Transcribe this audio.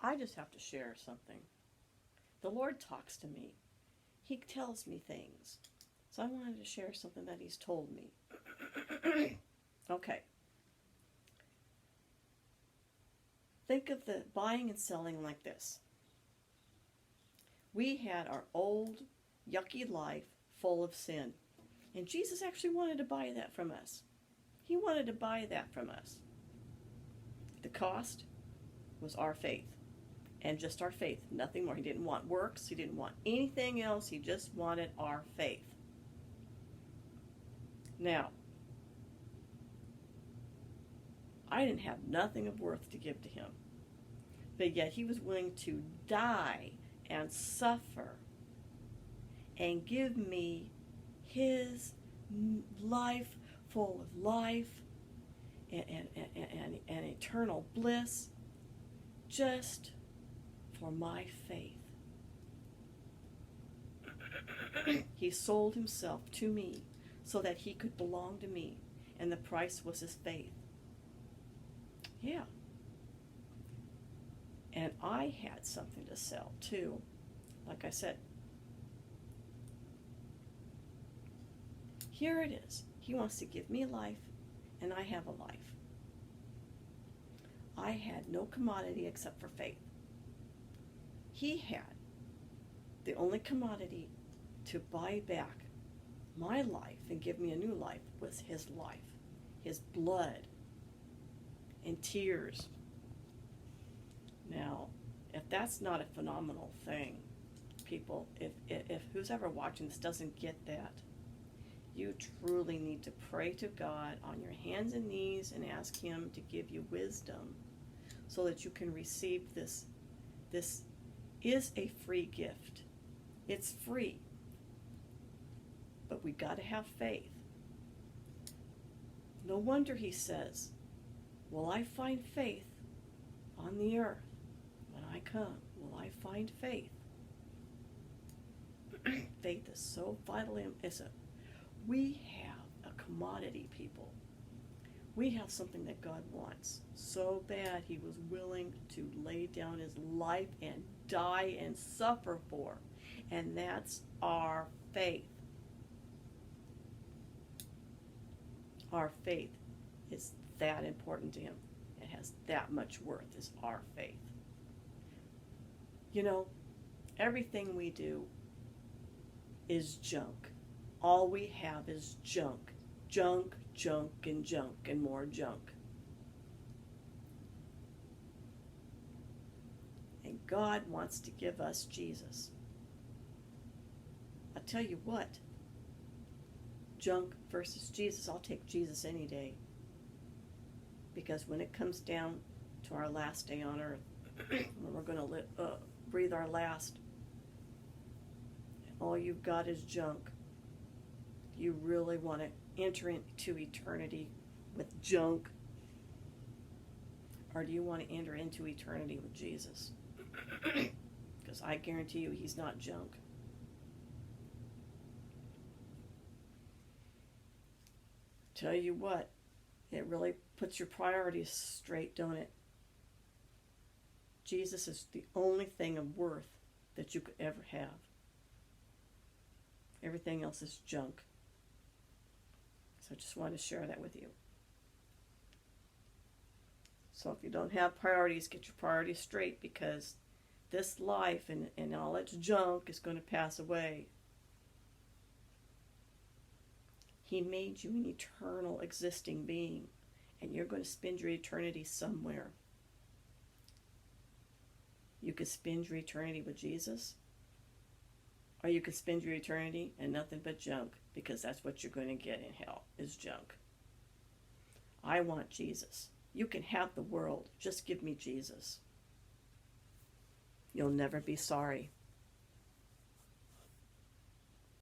I just have to share something. The Lord talks to me. He tells me things. So I wanted to share something that He's told me. Okay. Think of the buying and selling like this. We had our old, yucky life full of sin. And Jesus actually wanted to buy that from us. He wanted to buy that from us. The cost was our faith. And just our faith, nothing more. He didn't want works. He didn't want anything else. He just wanted our faith. Now, I didn't have nothing of worth to give to Him. But yet He was willing to die and suffer and give me His life full of life and eternal bliss just for my faith. He sold Himself to me so that He could belong to me, and the price was His faith. Yeah. And I had something to sell too. Like I said, here it is. He wants to give me life, and I have a life. I had no commodity except for faith. He had the only commodity to buy back my life and give me a new life was His life, His blood, and tears. Now, if that's not a phenomenal thing, people, if who's ever watching this doesn't get that, you truly need to pray to God on your hands and knees and ask Him to give you wisdom so that you can receive this. This is a free gift. It's free. But we got to have faith. No wonder He says, will I find faith on the earth when I come? Will I find faith? Faith is so vital. We have a commodity, people. We have something that God wants so bad He was willing to lay down His life and die and suffer for. And that's our faith. Our faith is that important to Him. It has that much worth, is our faith. You know, everything we do is junk. All we have is junk. Junk, junk, and junk, and more junk. And God wants to give us Jesus. I'll tell you what, junk versus Jesus, I'll take Jesus any day. Because when it comes down to our last day on earth, when we're going to breathe our last, and all you've got is junk, you really want to enter into eternity with junk? Or do you want to enter into eternity with Jesus? Because I guarantee you He's not junk. Tell you what, it really puts your priorities straight, don't it? Jesus is the only thing of worth that you could ever have. Everything else is junk. So I just wanted to share that with you. So if you don't have priorities, get your priorities straight, because this life and all its junk is going to pass away. He made you an eternal existing being, and you're going to spend your eternity somewhere. You could spend your eternity with Jesus, or you could spend your eternity in nothing but junk, because that's what you're going to get in hell, is junk. I want Jesus. You can have the world. Just give me Jesus. You'll never be sorry.